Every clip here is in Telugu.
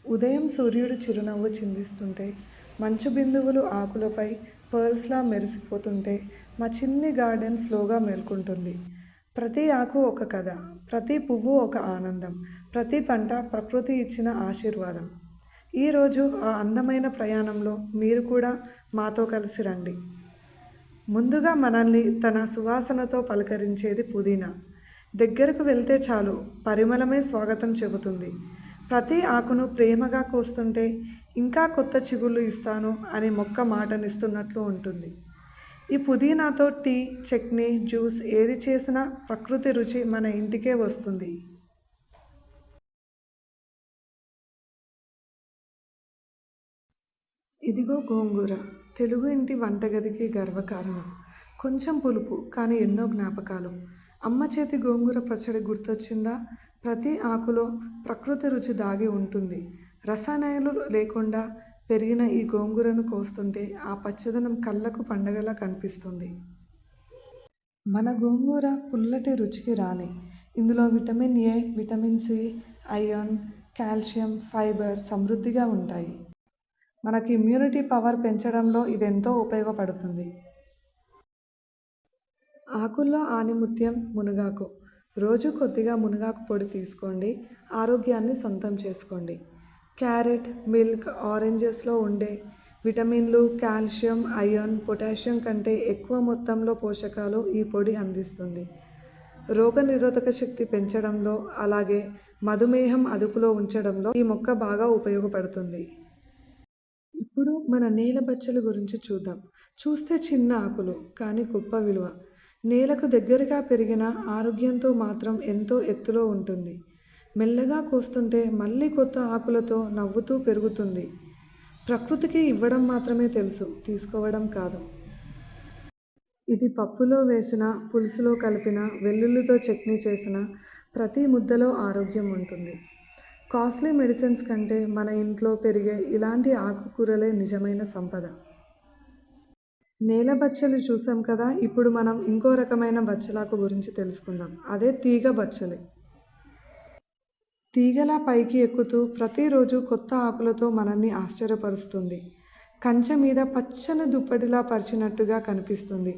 ఉదయం సూర్యుడు చిరునవ్వు చిందిస్తుంటే, మంచు బిందువులు ఆకులపై పర్ల్స్లా మెరిసిపోతుంటే మా చిన్ని గార్డెన్ స్లోగా మేల్కొంటుంది. ప్రతి ఆకు ఒక కథ, ప్రతి పువ్వు ఒక ఆనందం, ప్రతి పంట ప్రకృతి ఇచ్చిన ఆశీర్వాదం. ఈరోజు ఆ అందమైన ప్రయాణంలో మీరు కూడా మాతో కలిసి రండి. ముందుగా మనల్ని తన సువాసనతో పలకరించేది పుదీనా. దగ్గరకు వెళ్తే చాలు పరిమళమే స్వాగతం చెబుతుంది. ప్రతి ఆకును ప్రేమగా కోస్తుంటే ఇంకా కొత్త చిగుళ్ళు ఇస్తాను అని మొక్క మాటనిస్తున్నట్లు ఉంటుంది. ఈ పుదీనాతో టీ, చట్నీ, జ్యూస్ ఏది చేసినా ప్రకృతి రుచి మన ఇంటికే వస్తుంది. ఇదిగో గోంగూర, తెలుగు ఇంటి వంటగదికి గర్వకారణం. కొంచెం పులుపు కానీ ఎన్నో జ్ఞాపకాలు. అమ్మ చేతి గోంగూర పచ్చడి గుర్తొచ్చిందా? ప్రతి ఆకులో ప్రకృతి రుచి దాగి ఉంటుంది. రసాయనాలు లేకుండా పెరిగిన ఈ గోంగూరను కోస్తుంటే ఆ పచ్చదనం కళ్ళకు పండగలా కనిపిస్తుంది. మన గోంగూర పుల్లటి రుచికి రాని. ఇందులో vitamin A, vitamin C, iron, calcium, fibre సమృద్ధిగా ఉంటాయి. మనకి ఇమ్యూనిటీ పవర్ పెంచడంలో ఇదెంతో ఉపయోగపడుతుంది. ఆకుల్లో ఆణిముత్యం మునగాకు. రోజు కొద్దిగా మునగాకు పొడి తీసుకోండి. ఆరోగ్యాన్ని సొంతం చేసుకోండి. క్యారెట్, మిల్క్, ఆరెంజెస్లో ఉండే విటమిన్లు, కాల్షియం, ఐరన్, పొటాషియం కంటే ఎక్కువ మొత్తంలో పోషకాలు ఈ పొడి అందిస్తుంది. రోగనిరోధక శక్తి పెంచడంలో, అలాగే మధుమేహం అదుపులో ఉంచడంలో ఈ మొక్క బాగా ఉపయోగపడుతుంది. ఇప్పుడు మన నేల బచ్చల గురించి చూద్దాం. చూస్తే చిన్న ఆకులు కానీ గొప్ప విలువ. నేలకు దగ్గరగా పెరిగిన ఆరోగ్యంతో మాత్రం ఎంతో ఎత్తులో ఉంటుంది. మెల్లగా కోస్తుంటే మళ్ళీ కొత్త ఆకులతో నవ్వుతూ పెరుగుతుంది. ప్రకృతికి ఇవ్వడం మాత్రమే తెలుసు, తీసుకోవడం కాదు. ఇది పప్పులో వేసిన, పులుసులో కలిపిన, వెల్లుల్లితో చట్నీ చేసిన ప్రతి ముద్దలో ఆరోగ్యం ఉంటుంది. కాస్ట్లీ మెడిసిన్స్ కంటే మన ఇంట్లో పెరిగే ఇలాంటి ఆకుకూరలే నిజమైన సంపద. నేల బచ్చలి చూసాం కదా, ఇప్పుడు మనం ఇంకో రకమైన బచ్చలాకు గురించి తెలుసుకుందాం. అదే తీగ బచ్చలి. తీగలా పైకి ఎక్కుతూ ప్రతిరోజు కొత్త ఆకులతో మనల్ని ఆశ్చర్యపరుస్తుంది. కంచె మీద పచ్చని దుప్పటిలా పరిచినట్టుగా కనిపిస్తుంది.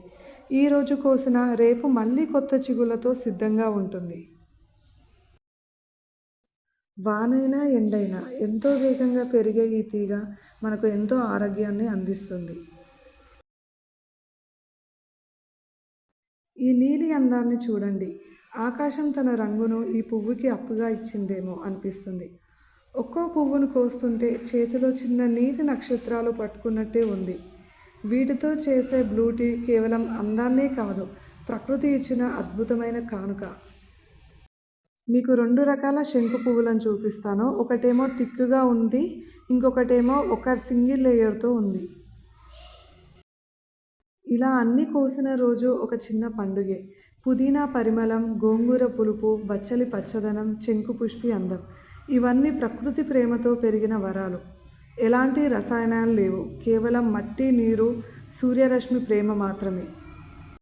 ఈరోజు కోసిన రేపు మళ్ళీ కొత్త చిగుళ్ళతో సిద్ధంగా ఉంటుంది. వానైనా ఎండైనా ఎంతో వేగంగా పెరిగే ఈ తీగ మనకు ఎంతో ఆరోగ్యాన్ని అందిస్తుంది. ఈ నీలి అందాన్ని చూడండి. ఆకాశం తన రంగును ఈ పువ్వుకి అప్పుగా ఇచ్చిందేమో అనిపిస్తుంది. ఒక్కో పువ్వును కోస్తుంటే చేతిలో చిన్న నీటి నక్షత్రాలు పట్టుకున్నట్టే ఉంది. వీటితో చేసే బ్లూ టీ కేవలం అందాన్నే కాదు, ప్రకృతి ఇచ్చిన అద్భుతమైన కానుక. మీకు 2 రకాల శంకు పువ్వులను చూపిస్తాను. ఒకటేమో థిక్గా ఉంది, ఇంకొకటేమో ఒక సింగిల్ లేయర్తో ఉంది. ఇలా అన్నీ కోసిన రోజు ఒక చిన్న పండుగే. పుదీనా పరిమళం, గోంగూర పులుపు, బచ్చలి పచ్చదనం, చెంకు పుష్పి అందం, ఇవన్నీ ప్రకృతి ప్రేమతో పెరిగిన వరాలు. ఎలాంటి రసాయనాలు లేవు, కేవలం మట్టి, నీరు, సూర్యరశ్మి ప్రేమ మాత్రమే.